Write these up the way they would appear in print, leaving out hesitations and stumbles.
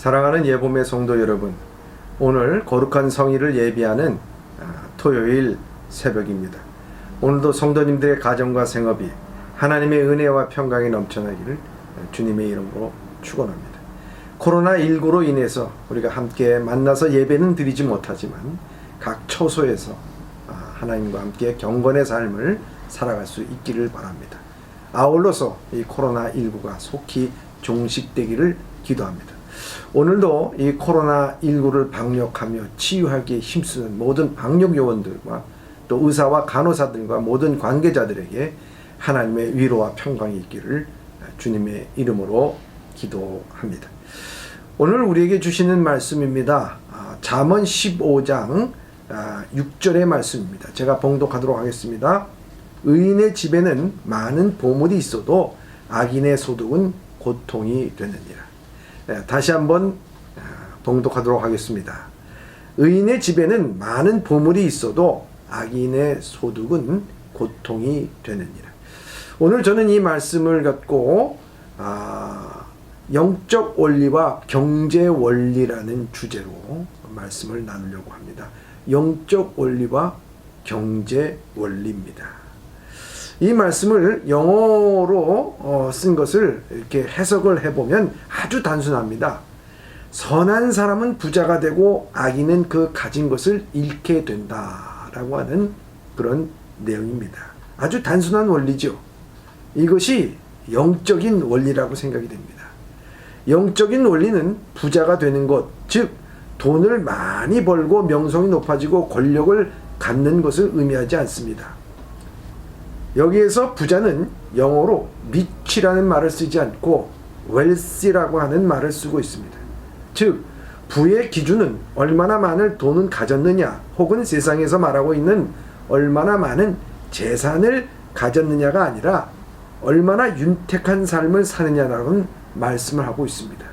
사랑하는 예봄의 성도 여러분, 오늘 거룩한 성일을 예비하는 토요일 새벽입니다. 오늘도 성도님들의 가정과 생업이 하나님의 은혜와 평강이 넘쳐나기를 주님의 이름으로 축원합니다. 코로나19로 인해서 우리가 함께 만나서 예배는 드리지 못하지만 각 처소에서 하나님과 함께 경건의 삶을 살아갈 수 있기를 바랍니다. 아울러서 이 코로나19가 속히 종식되기를 기도합니다. 오늘도 이 코로나19를 방역하며 치유하기에 힘쓰는 모든 방역 요원들과 또 의사와 간호사들과 모든 관계자들에게 하나님의 위로와 평강이 있기를 주님의 이름으로 기도합니다. 오늘 우리에게 주시는 말씀입니다. 잠언 15장 6절의 말씀입니다. 제가 봉독하도록 하겠습니다. 의인의 집에는 많은 보물이 있어도 악인의 소득은 고통이 되느니라. 다시 한번 봉독하도록 하겠습니다. 의인의 집에는 많은 보물이 있어도 악인의 소득은 고통이 되느니라. 오늘 저는 이 말씀을 갖고 영적 원리와 경제 원리라는 주제로 말씀을 나누려고 합니다. 영적 원리와 경제 원리입니다. 이 말씀을 영어로 쓴 것을 이렇게 해석을 해보면 아주 단순합니다. 선한 사람은 부자가 되고 악인은 그 가진 것을 잃게 된다라고 하는 그런 내용입니다. 아주 단순한 원리죠. 이것이 영적인 원리라고 생각이 됩니다. 영적인 원리는 부자가 되는 것, 즉 돈을 많이 벌고 명성이 높아지고 권력을 갖는 것을 의미하지 않습니다. 여기에서 부자는 영어로 rich라는 말을 쓰지 않고 wealthy라고 하는 말을 쓰고 있습니다. 즉 부의 기준은 얼마나 많은 돈을 가졌느냐, 혹은 세상에서 말하고 있는 얼마나 많은 재산을 가졌느냐가 아니라 얼마나 윤택한 삶을 사느냐라는 말씀을 하고 있습니다.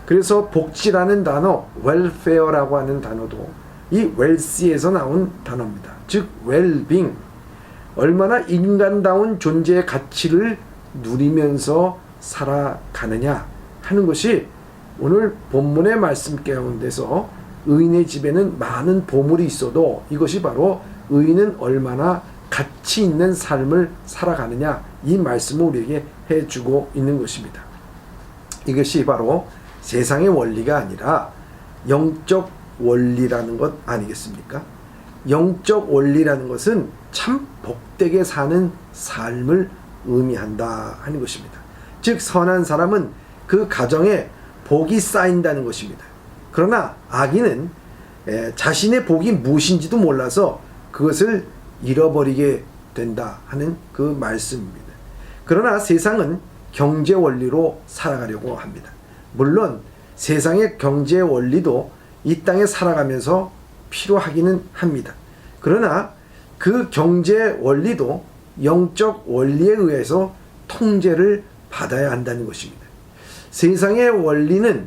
그래서 복지라는 단어, welfare라고 하는 단어도 이 wealthy에서 나온 단어입니다. 즉 well-being, 얼마나 인간다운 존재의 가치를 누리면서 살아가느냐 하는 것이 오늘 본문의 말씀 가운데서 의인의 집에는 많은 보물이 있어도 이것이 바로 의인은 얼마나 가치 있는 삶을 살아가느냐, 이 말씀을 우리에게 해주고 있는 것입니다. 이것이 바로 세상의 원리가 아니라 영적 원리라는 것 아니겠습니까? 영적 원리라는 것은 참 복되게 사는 삶을 의미한다 하는 것입니다. 즉 선한 사람은 그 가정에 복이 쌓인다는 것입니다. 그러나 악인은 자신의 복이 무엇인지도 몰라서 그것을 잃어버리게 된다 하는 그 말씀입니다. 그러나 세상은 경제 원리로 살아가려고 합니다. 물론 세상의 경제 원리도 이 땅에 살아가면서 필요하기는 합니다. 그러나 그 경제 원리도 영적 원리에 의해서 통제를 받아야 한다는 것입니다. 세상의 원리는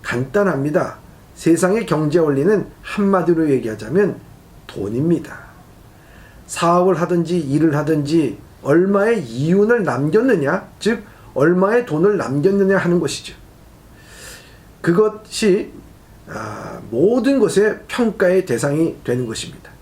간단합니다. 세상의 경제 원리는 한마디로 얘기하자면 돈입니다. 사업을 하든지 일을 하든지 얼마의 이윤을 남겼느냐, 즉 얼마의 돈을 남겼느냐 하는 것이죠. 그것이 모든 것의 평가의 대상이 되는 것입니다.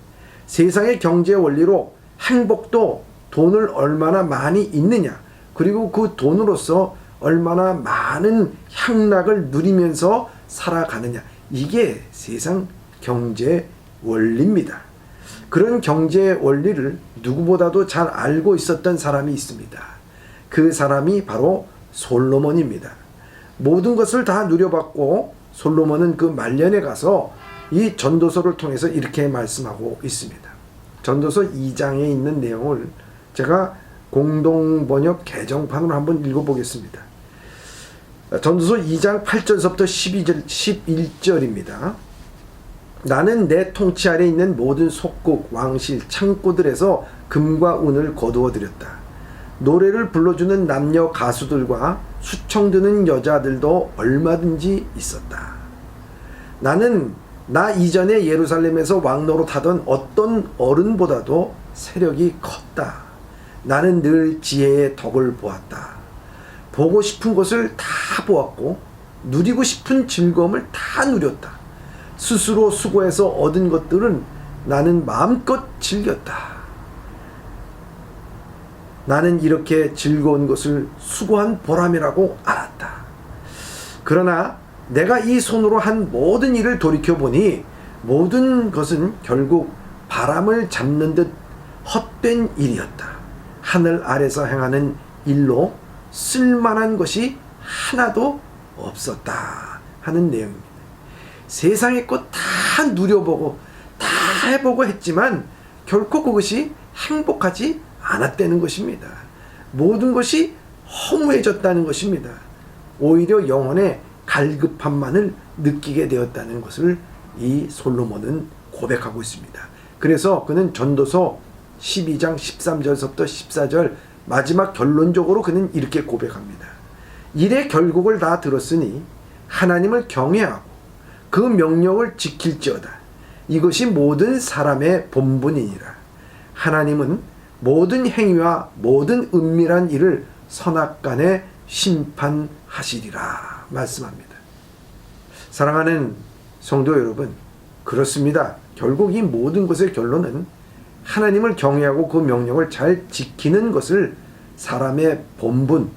세상의 경제 원리로 행복도 돈을 얼마나 많이 있느냐, 그리고 그 돈으로서 얼마나 많은 향락을 누리면서 살아가느냐, 이게 세상 경제 원리입니다. 그런 경제 원리를 누구보다도 잘 알고 있었던 사람이 있습니다. 그 사람이 바로 솔로몬입니다. 모든 것을 다 누려봤고 솔로몬은 그 말년에 가서 이 전도서를 통해서 이렇게 말씀하고 있습니다. 전도서 2장에 있는 내용을 제가 공동번역 개정판으로 한번 읽어보겠습니다. 전도서 2장 8절서부터 11절입니다. 나는 내 통치 아래 있는 모든 속국, 왕실, 창고들에서 금과 은을 거두어 들였다. 노래를 불러주는 남녀 가수들과 수청 드는 여자들도 얼마든지 있었다. 나는 나 이전에 예루살렘에서 왕노릇 하던 어떤 어른보다도 세력이 컸다. 나는 늘 지혜의 덕을 보았다. 보고 싶은 것을 다 보았고 누리고 싶은 즐거움을 다 누렸다. 스스로 수고해서 얻은 것들은 나는 마음껏 즐겼다. 나는 이렇게 즐거운 것을 수고한 보람이라고 알았다. 그러나 내가 이 손으로 한 모든 일을 돌이켜보니 모든 것은 결국 바람을 잡는 듯 헛된 일이었다. 하늘 아래서 행하는 일로 쓸만한 것이 하나도 없었다 하는 내용입니다. 세상의 것 다 누려보고 다 해보고 했지만 결코 그것이 행복하지 않았다는 것입니다. 모든 것이 허무해졌다는 것입니다. 오히려 영혼의 갈급함만을 느끼게 되었다는 것을 이 솔로몬은 고백하고 있습니다. 그래서 그는 전도서 12장 13절서부터 14절 마지막 결론적으로 그는 이렇게 고백합니다. 일의 결국을 다 들었으니 하나님을 경외하고 그 명령을 지킬지어다. 이것이 모든 사람의 본분이니라. 하나님은 모든 행위와 모든 은밀한 일을 선악간에 심판하시리라 말씀합니다. 사랑하는 성도 여러분, 그렇습니다. 결국 이 모든 것의 결론은 하나님을 경외하고 그 명령을 잘 지키는 것을 사람의 본분,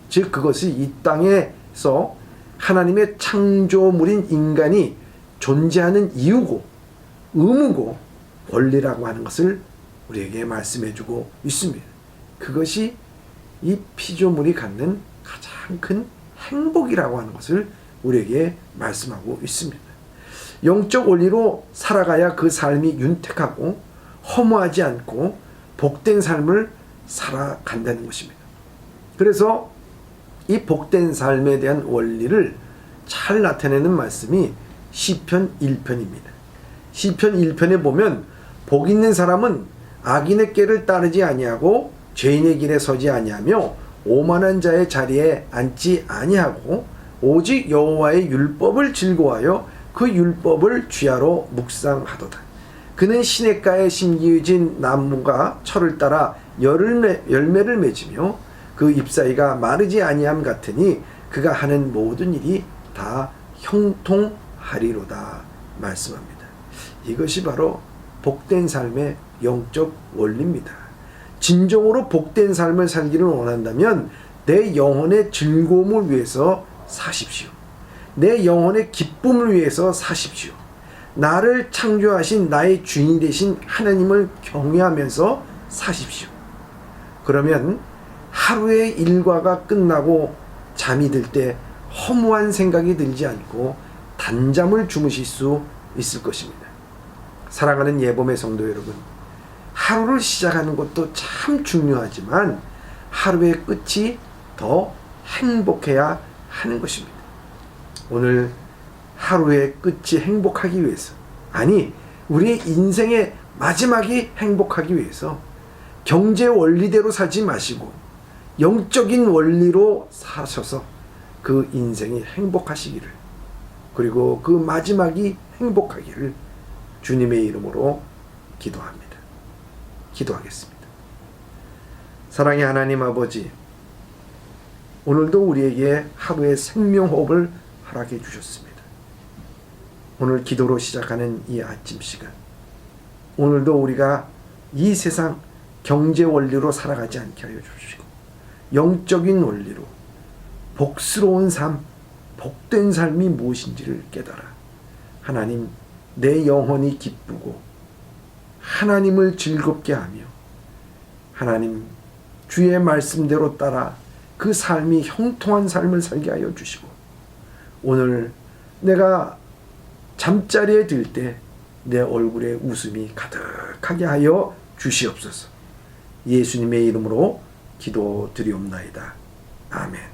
즉 그것이 이 땅에서 하나님의 창조물인 인간이 존재하는 이유고 의무고 권리라고 하는 것을 우리에게 말씀해주고 있습니다. 그것이 이 피조물이 갖는 가장 큰 행복이라고 하는 것을 우리에게 말씀하고 있습니다. 영적 원리로 살아가야 그 삶이 윤택하고 허무하지 않고 복된 삶을 살아간다는 것입니다. 그래서 이 복된 삶에 대한 원리를 잘 나타내는 말씀이 시편 1편입니다. 시편 1편에 보면 복 있는 사람은 악인의 꾀를 따르지 아니하고 죄인의 길에 서지 아니하며 오만한 자의 자리에 앉지 아니하고 오직 여호와의 율법을 즐거워하여 그 율법을 주야로 묵상하도다. 그는 시냇가에 심겨진 나무가 철을 따라 열매를 맺으며 그 잎사이가 마르지 아니함 같으니 그가 하는 모든 일이 다 형통하리로다 말씀합니다. 이것이 바로 복된 삶의 영적 원리입니다. 진정으로 복된 삶을 살기를 원한다면 내 영혼의 즐거움을 위해서 사십시오. 내 영혼의 기쁨을 위해서 사십시오. 나를 창조하신 나의 주인이 되신 하나님을 경외하면서 사십시오. 그러면 하루의 일과가 끝나고 잠이 들 때 허무한 생각이 들지 않고 단잠을 주무실 수 있을 것입니다. 사랑하는 예범의 성도 여러분, 하루를 시작하는 것도 참 중요하지만 하루의 끝이 더 행복해야 하는 것입니다. 오늘 하루의 끝이 행복하기 위해서, 아니 우리의 인생의 마지막이 행복하기 위해서 경제 원리대로 살지 마시고 영적인 원리로 사셔서 그 인생이 행복하시기를, 그리고 그 마지막이 행복하기를 주님의 이름으로 기도합니다. 기도하겠습니다. 사랑의 하나님 아버지, 오늘도 우리에게 하루의 생명호흡을 허락해 주셨습니다. 오늘 기도로 시작하는 이 아침 시간, 오늘도 우리가 이 세상 경제 원리로 살아가지 않게 하여 주시고 영적인 원리로 복스러운 삶, 복된 삶이 무엇인지를 깨달아 하나님, 내 영혼이 기쁘고 하나님을 즐겁게 하며 하나님 주의 말씀대로 따라 그 삶이 형통한 삶을 살게 하여 주시고, 오늘 내가 잠자리에 들 때 내 얼굴에 웃음이 가득하게 하여 주시옵소서. 예수님의 이름으로 기도드리옵나이다. 아멘.